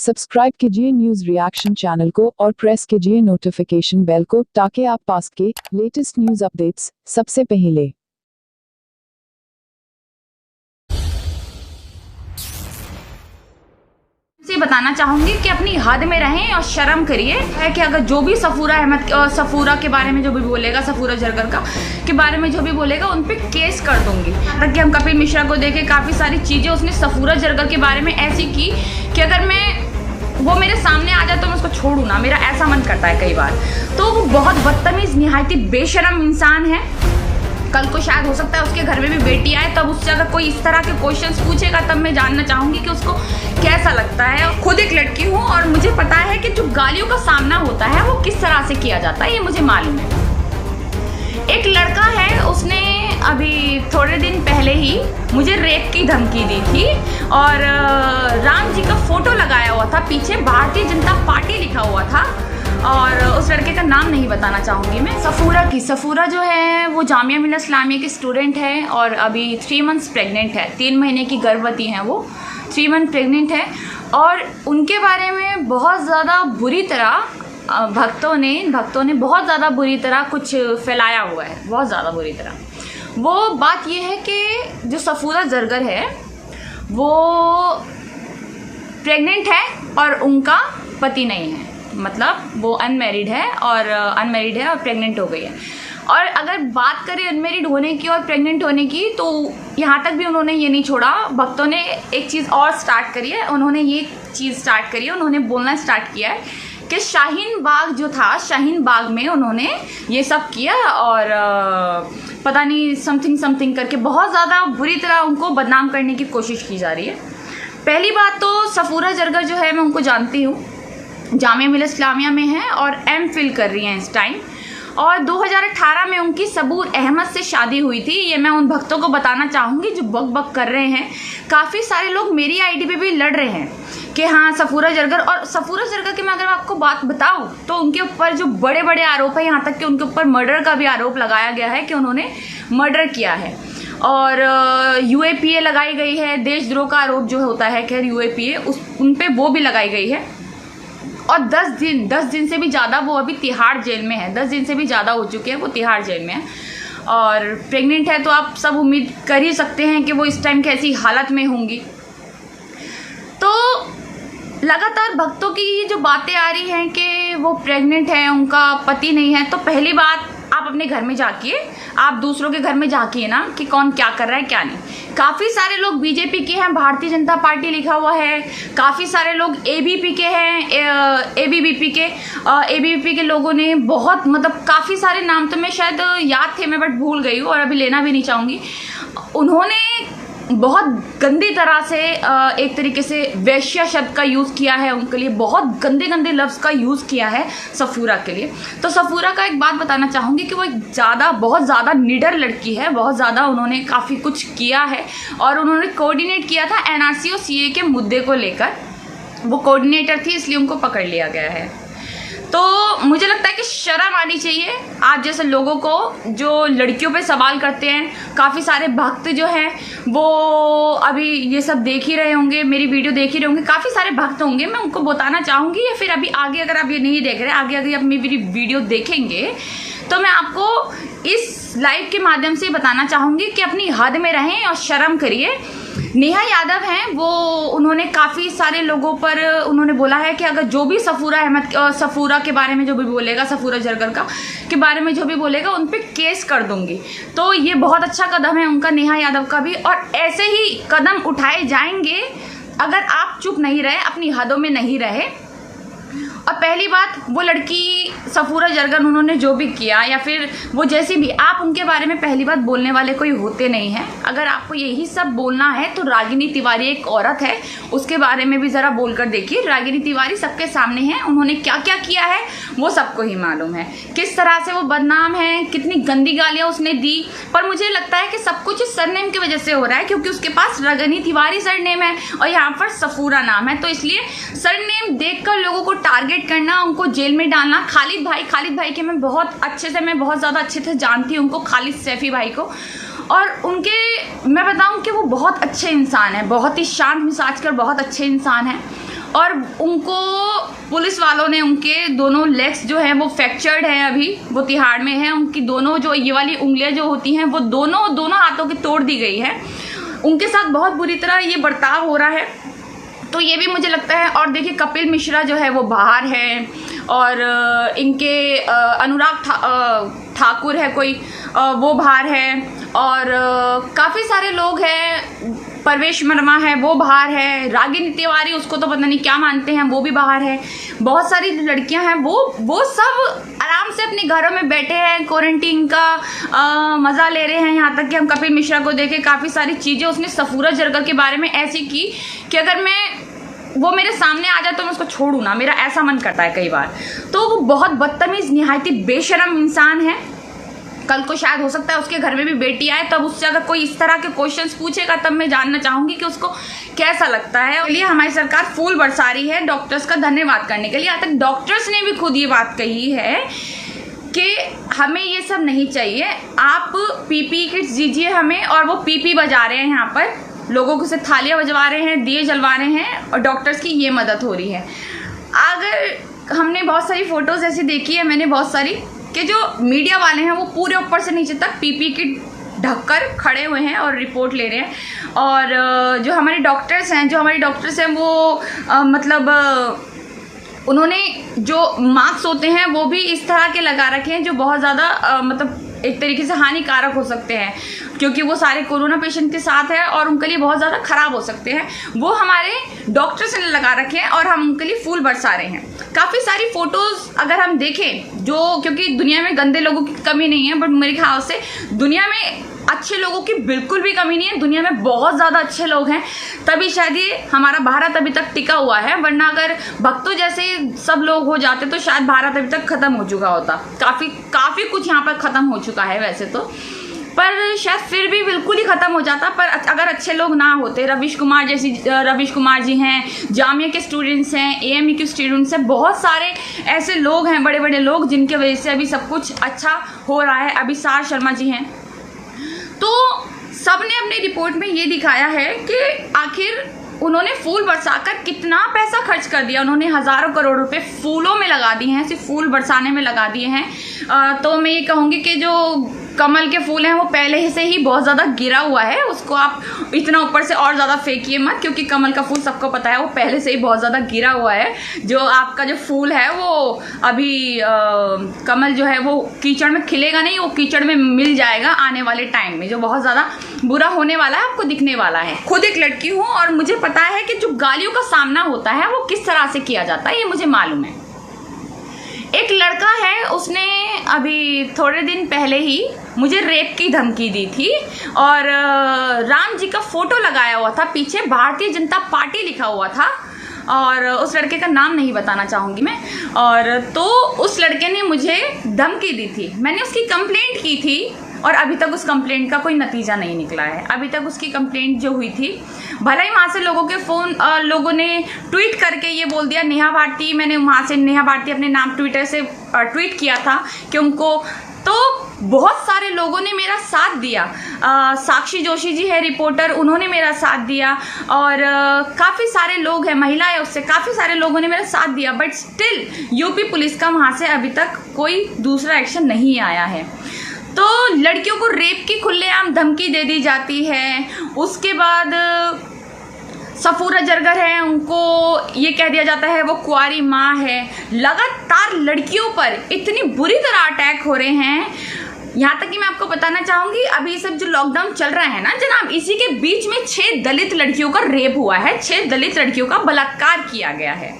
Subscribe कीजिए news reaction channel को और प्रेस कीजिए नोटिफिकेशन बेल को ताकि आप पास के लेटेस्ट न्यूज अपडेट्स सबसे पहले से बताना चाहूंगी कि अपनी हद में रहें और शर्म करिए। है कि अगर जो भी सफूरा के बारे में जो भी बोलेगा, सफूरा जरगर का के बारे में जो भी बोलेगा उन पे केस कर दूंगी। ताकि हम कपिल मिश्रा को देखें, काफ़ी सारी चीज़ें उसने सफूरा जरगर के बारे में ऐसी की कि अगर वो मेरे सामने आ जाए तो मैं उसको छोड़ूँ ना, मेरा ऐसा मन करता है कई बार। तो वो बहुत बदतमीज़, निहायती बेशरम इंसान है। कल को शायद हो सकता है उसके घर में भी बेटी आए, तब उससे अगर कोई इस तरह के क्वेश्चंस पूछेगा तब मैं जानना चाहूँगी कि उसको कैसा लगता है। खुद एक लड़की हूँ और मुझे पता है कि जो गालियों का सामना होता है वो किस तरह से किया जाता है, ये मुझे मालूम है। एक लड़का है, उसने अभी थोड़े दिन पहले ही मुझे रेप की धमकी दी थी और राम जी का फोटो लगाया हुआ था, पीछे भारतीय जनता पार्टी लिखा हुआ था और उस लड़के का नाम नहीं बताना चाहूँगी मैं। सफूरा जो है वो जामिया मिल्लत इस्लामिया की स्टूडेंट है और अभी 3 मंथ्स प्रेग्नेंट है, 3 महीने की गर्भवती हैं वो, 3 मंथ प्रेग्नेंट है। और उनके बारे में बहुत ज़्यादा बुरी तरह भक्तों ने बहुत ज़्यादा बुरी तरह कुछ फैलाया हुआ है, बहुत ज़्यादा बुरी तरह। वो बात ये है कि जो सफूरा जरगर है वो प्रेग्नेंट है और उनका पति नहीं है, मतलब वो अनमैरिड है और प्रेग्नेंट हो गई है। और अगर बात करें अनमैरिड होने की और प्रेग्नेंट होने की, तो यहाँ तक भी उन्होंने ये नहीं छोड़ा। भक्तों ने एक चीज़ और स्टार्ट करी है, उन्होंने बोलना स्टार्ट किया है कि शाहीन बाग जो था, शाहीन बाग में उन्होंने ये सब किया और पता नहीं समथिंग करके बहुत ज़्यादा बुरी तरह उनको बदनाम करने की कोशिश की जा रही है। पहली बात तो सफूरा जरगर जो है, मैं उनको जानती हूँ, जामिया मिल्लत इस्लामिया में है और MPhil कर रही हैं इस टाइम। और 2018 में उनकी सबूर अहमद से शादी हुई थी। ये मैं उन भक्तों को बताना चाहूँगी जो बक कर रहे हैं। काफ़ी सारे लोग मेरी आईडी पे भी लड़ रहे हैं कि हाँ सफूरा जरगर की मैं अगर आपको बात बताऊँ तो उनके ऊपर जो बड़े बड़े आरोप है, यहाँ तक कि उनके ऊपर मर्डर का भी आरोप लगाया गया है कि उन्होंने मर्डर किया है और UAPA लगाई गई है, देशद्रोह का आरोप जो होता है, खैर UAPA उन पे वो भी लगाई गई है। और 10 दिन से भी ज़्यादा वो अभी तिहाड़ जेल में है, 10 दिन से भी ज़्यादा हो चुके हैं, वो तिहाड़ जेल में है और प्रेग्नेंट है। तो आप सब उम्मीद कर ही सकते हैं कि वो इस टाइम कैसी हालत में होंगी। तो लगातार भक्तों की जो बातें आ रही हैं कि वो प्रेग्नेंट है, उनका पति नहीं है, तो पहली बात आप अपने घर में झांकिए, आप दूसरों के घर में झांकिए ना कि कौन क्या कर रहा है क्या नहीं। काफ़ी सारे लोग BJP के हैं, भारतीय जनता पार्टी लिखा हुआ है, काफ़ी सारे लोग ABP के हैं, ABVP के लोगों ने बहुत, मतलब काफ़ी सारे नाम तो मैं शायद याद थे मैं बट भूल गई हूँ और अभी लेना भी नहीं चाहूँगी। उन्होंने बहुत गंदी तरह से एक तरीके से वैश्य शब्द का यूज़ किया है, उनके लिए बहुत गंदे लफ्ज़ का यूज़ किया है सफूरा के लिए। तो सफूरा का एक बात बताना चाहूँगी कि वो बहुत ज़्यादा निडर लड़की है, बहुत ज़्यादा उन्होंने काफ़ी कुछ किया है और उन्होंने कोऑर्डिनेट किया था NRC और CA के मुद्दे को लेकर। वो कोऑर्डिनेटर थी, इसलिए उनको पकड़ लिया गया है। तो मुझे लगता है कि शर्म आनी चाहिए आप जैसे लोगों को जो लड़कियों पे सवाल करते हैं। काफ़ी सारे भक्त जो हैं वो अभी ये सब देख ही रहे होंगे, मेरी वीडियो देख ही रहे होंगे, काफ़ी सारे भक्त होंगे। मैं उनको बताना चाहूँगी, या फिर अभी आगे अगर आप ये नहीं देख रहे, आगे अगर आप मेरी वीडियो देखेंगे तो मैं आपको इस लाइव के माध्यम से बताना चाहूँगी कि अपनी हद में रहें और शर्म करिए। नेहा यादव हैं, वो उन्होंने काफ़ी सारे लोगों पर उन्होंने बोला है कि अगर जो भी सफूरा के बारे में जो भी बोलेगा, सफूरा जरगर का के बारे में जो भी बोलेगा उन पे केस कर दूंगी। तो ये बहुत अच्छा कदम है उनका, नेहा यादव का भी, और ऐसे ही कदम उठाए जाएंगे अगर आप चुप नहीं रहे, अपनी हदों में नहीं रहे। और पहली बात, वो लड़की सफूरा जरगर उन्होंने जो भी किया या फिर वो जैसी भी, आप उनके बारे में पहली बात बोलने वाले कोई होते नहीं हैं। अगर आपको यही सब बोलना है तो रागिनी तिवारी एक औरत है, उसके बारे में भी ज़रा बोलकर देखिए। रागिनी तिवारी सबके सामने है, उन्होंने क्या क्या किया है वो सबको ही मालूम है, किस तरह से वो बदनाम है, कितनी गंदी गालियाँ उसने दी। पर मुझे लगता है कि सब कुछ इस सरनेम की वजह से हो रहा है, क्योंकि उसके पास रागिनी तिवारी सरनेम है और यहाँ पर सफूरा नाम है, तो इसलिए सरनेम देखकर लोगों को टारगेट करना, उनको जेल में डालना। खालिद भाई के मैं बहुत ज़्यादा अच्छे से जानती हूँ उनको, खालिद सैफी भाई को, और उनके मैं बताऊँ कि वो बहुत अच्छे इंसान हैं, बहुत ही शांत मिजाज कर बहुत अच्छे इंसान हैं। और उनको पुलिस वालों ने उनके दोनों लेग्स जो हैं वो फ्रैक्चर्ड है, अभी वो तिहाड़ में है। उनकी दोनों जो ये वाली उंगलियां जो होती हैं वो दोनों हाथों की तोड़ दी गई है। उनके साथ बहुत बुरी तरह ये बर्ताव हो रहा है, तो ये भी मुझे लगता है। और देखिए कपिल मिश्रा जो है वो बाहर है, और इनके अनुराग ठाकुर है कोई, वो बाहर है, और काफ़ी सारे लोग हैं, परवेश वर्मा है वो बाहर है, रागिनी तिवारी उसको तो पता नहीं क्या मानते हैं वो भी बाहर है। बहुत सारी लड़कियां हैं वो सब आराम से अपने घरों में बैठे हैं, क्वारंटीन का मज़ा ले रहे हैं। यहाँ तक कि हम कपिल मिश्रा को देखे, काफ़ी सारी चीज़ें उसने सफूरा जरगर के बारे में ऐसी की कि अगर वो मेरे सामने आ जाए तो मैं उसको छोड़ूँ ना, मेरा ऐसा मन करता है कई बार। तो वो बहुत बदतमीज़, निहायती बेशरम इंसान है। कल को शायद हो सकता है उसके घर में भी बेटी आए, तब उससे अगर कोई इस तरह के क्वेश्चंस पूछेगा तब मैं जानना चाहूंगी कि उसको कैसा लगता है। इसलिए हमारी सरकार फूल बरसा रही है डॉक्टर्स का धन्यवाद करने के लिए। यहाँ तक डॉक्टर्स ने भी खुद ये बात कही है कि हमें ये सब नहीं चाहिए, आप पीपी किट्स दीजिए हमें। और वो पीपी बजा रहे हैं, यहाँ पर लोगों को से थालियाँ बजवा रहे हैं, दिए जलवा रहे हैं, और डॉक्टर्स की ये मदद हो रही है। अगर हमने बहुत सारी फोटोज़ ऐसी देखी है, मैंने बहुत सारी, कि जो मीडिया वाले हैं वो पूरे ऊपर से नीचे तक पीपी किट ढककर खड़े हुए हैं और रिपोर्ट ले रहे हैं। और जो हमारे डॉक्टर्स हैं वो मतलब उन्होंने जो मास्क होते हैं वो भी इस तरह के लगा रखे हैं जो बहुत ज़्यादा मतलब एक तरीके से हानिकारक हो सकते हैं, क्योंकि वो सारे कोरोना पेशेंट के साथ है और उनके लिए बहुत ज़्यादा ख़राब हो सकते हैं। वो हमारे डॉक्टर्स ने लगा रखे हैं और हम उनके लिए फूल बरसा रहे हैं। काफ़ी सारी फ़ोटोज़ अगर हम देखें, जो क्योंकि दुनिया में गंदे लोगों की कमी नहीं है, बट मेरे ख्याल से दुनिया में अच्छे लोगों की बिल्कुल भी कमी नहीं है। दुनिया में बहुत ज़्यादा अच्छे लोग हैं, तभी शायद ये हमारा भारत अभी तक टिका हुआ है। वरना अगर भक्तों जैसे सब लोग हो जाते तो शायद भारत अभी तक ख़त्म हो चुका होता। काफ़ी कुछ यहाँ पर ख़त्म हो चुका है वैसे तो, पर शायद फिर भी बिल्कुल ही ख़त्म हो जाता। पर अगर अच्छे लोग ना होते, रवीश कुमार जी हैं, जामिया के स्टूडेंट्स हैं, AMU के स्टूडेंट्स हैं, बहुत सारे ऐसे लोग हैं, बड़े बड़े लोग, जिनके वजह से अभी सब कुछ अच्छा हो रहा है। अभिसार शर्मा जी हैं, तो सब ने अपनी रिपोर्ट में ये दिखाया है कि आखिर उन्होंने फूल बरसाकर कितना पैसा खर्च कर दिया। उन्होंने हज़ारों करोड़ रुपए फूलों में लगा दिए हैं, सिर्फ फूल बरसाने में लगा दिए हैं। तो मैं ये कहूँगी कि जो कमल के फूल हैं वो पहले से ही बहुत ज़्यादा गिरा हुआ है, उसको आप इतना ऊपर से और ज़्यादा फेंकिए मत, क्योंकि कमल का फूल सबको पता है वो पहले से ही बहुत ज़्यादा गिरा हुआ है। जो आपका जो फूल है वो अभी कमल जो है वो कीचड़ में खिलेगा नहीं, वो कीचड़ में मिल जाएगा आने वाले टाइम में, जो बहुत ज़्यादा बुरा होने वाला है, आपको दिखने वाला है। खुद एक लड़की हूँ और मुझे पता है कि जो गालियों का सामना होता है वो किस तरह से किया जाता है, ये मुझे मालूम है। एक लड़का है, उसने अभी थोड़े दिन पहले ही मुझे रेप की धमकी दी थी, और राम जी का फोटो लगाया हुआ था, पीछे भारतीय जनता पार्टी लिखा हुआ था, और उस लड़के का नाम नहीं बताना चाहूँगी मैं। और तो उस लड़के ने मुझे धमकी दी थी, मैंने उसकी कंप्लेंट की थी, और अभी तक उस कंप्लेंट का कोई नतीजा नहीं निकला है। अभी तक उसकी कंप्लेंट जो हुई थी, भले ही वहाँ से लोगों ने ट्वीट करके ये बोल दिया नेहा भारती, मैंने वहाँ से नेहा भारती अपने नाम ट्विटर से ट्वीट किया था कि उनको, तो बहुत सारे लोगों ने मेरा साथ दिया। साक्षी जोशी जी है रिपोर्टर, उन्होंने मेरा साथ दिया, और काफ़ी सारे लोग हैं, महिलाएं, उससे काफ़ी सारे लोगों ने मेरा साथ दिया। बट स्टिल यूपी पुलिस का वहाँ से अभी तक कोई दूसरा एक्शन नहीं आया है। तो लड़कियों को रेप की खुलेआम धमकी दे दी जाती है। उसके बाद सफूरा जरगर है, उनको ये कह दिया जाता है वो कुंवारी माँ है। लगातार लड़कियों पर इतनी बुरी तरह अटैक हो रहे हैं, यहाँ तक कि मैं आपको बताना चाहूँगी, अभी सब जो लॉकडाउन चल रहा है ना जनाब, इसी के बीच में 6 दलित लड़कियों का रेप हुआ है, 6 दलित लड़कियों का बलात्कार किया गया है।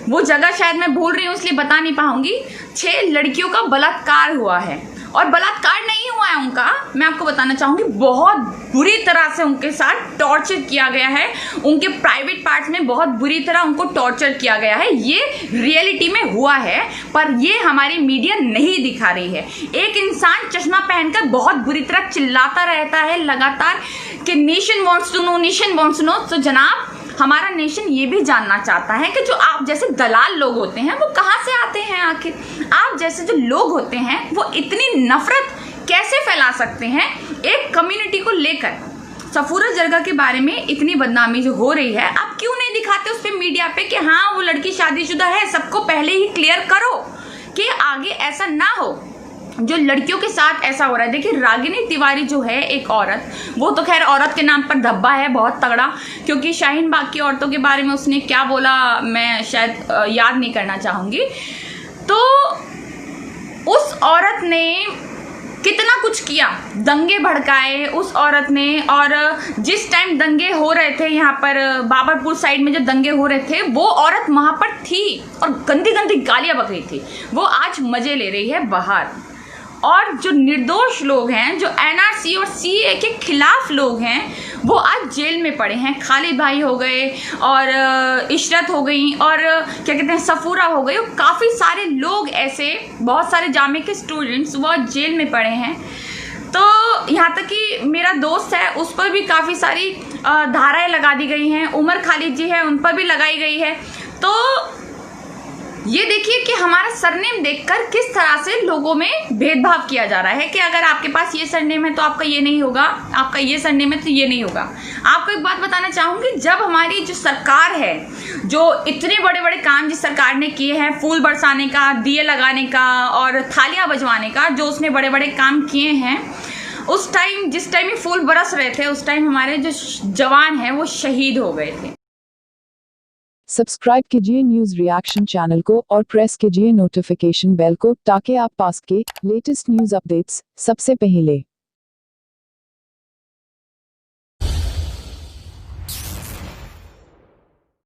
वो जगह शायद मैं भूल रही हूँ इसलिए बता नहीं पाऊँगी। 6 लड़कियों का बलात्कार हुआ है, और बलात्कार नहीं हुआ है उनका, मैं आपको बताना चाहूँगी बहुत बुरी तरह से उनके साथ टॉर्चर किया गया है। उनके प्राइवेट पार्ट्स में बहुत बुरी तरह उनको टॉर्चर किया गया है। ये रियलिटी में हुआ है, पर ये हमारी मीडिया नहीं दिखा रही है। एक इंसान चश्मा पहनकर बहुत बुरी तरह चिल्लाता रहता है लगातार कि nation wants to know, nation wants to know. तो जनाब, हमारा नेशन ये भी जानना चाहता है कि जो आप जैसे दलाल लोग होते हैं वो कहाँ से आते हैं। आखिर आप जैसे जो लोग होते हैं वो इतनी नफरत कैसे फैला सकते हैं एक कम्युनिटी को लेकर। सफूरा जरगा के बारे में इतनी बदनामी जो हो रही है, आप क्यों नहीं दिखाते उस पर मीडिया पे कि हाँ वो लड़की शादीशुदा है, सबको पहले ही क्लियर करो कि आगे ऐसा ना हो जो लड़कियों के साथ ऐसा हो रहा है। देखिए रागिनी तिवारी जो है एक औरत, वो तो खैर औरत के नाम पर धब्बा है बहुत तगड़ा, क्योंकि शाहीन बाग की औरतों के बारे में उसने क्या बोला मैं शायद याद नहीं करना चाहूँगी। तो उस औरत ने कितना कुछ किया, दंगे भड़काए उस औरत ने। और जिस टाइम दंगे हो रहे थे यहाँ पर बाबरपुर साइड में, जो दंगे हो रहे थे, वो औरत वहाँ पर थी और गंदी गंदी गालियाँ बक रही थी। वो आज मजे ले रही है बाहर। और जो निर्दोष लोग हैं, जो एनआरसी और सीए के खिलाफ लोग हैं, वो आज जेल में पड़े हैं। खालिद भाई हो गए और इशरत हो गई और क्या कहते हैं सफूरा हो गई, और काफ़ी सारे लोग ऐसे, बहुत सारे जामे के स्टूडेंट्स वो जेल में पड़े हैं। तो यहाँ तक कि मेरा दोस्त है, उस पर भी काफ़ी सारी धाराएं लगा दी गई हैं। उमर खालिद जी है, उन पर भी लगाई गई है। तो ये देखिए कि हमारा सरनेम देखकर किस तरह से लोगों में भेदभाव किया जा रहा है कि अगर आपके पास ये सरनेम है तो आपका ये नहीं होगा, आपका ये सरनेम है तो ये नहीं होगा। आपको एक बात बताना चाहूँगी, जब हमारी जो सरकार है, जो इतने बड़े बड़े काम जिस सरकार ने किए हैं, फूल बरसाने का, दिए लगाने का और थालियाँ बजवाने का, जो उसने बड़े बड़े काम किए हैं, उस टाइम जिस टाइम ये फूल बरस रहे थे, उस टाइम हमारे जो जवान हैं वो शहीद हो गए थे। सब्सक्राइब कीजिए न्यूज रिएक्शन चैनल को और प्रेस कीजिए नोटिफिकेशन बेल को ताकि आप पास के लेटेस्ट न्यूज अपडेट्स सबसे पहले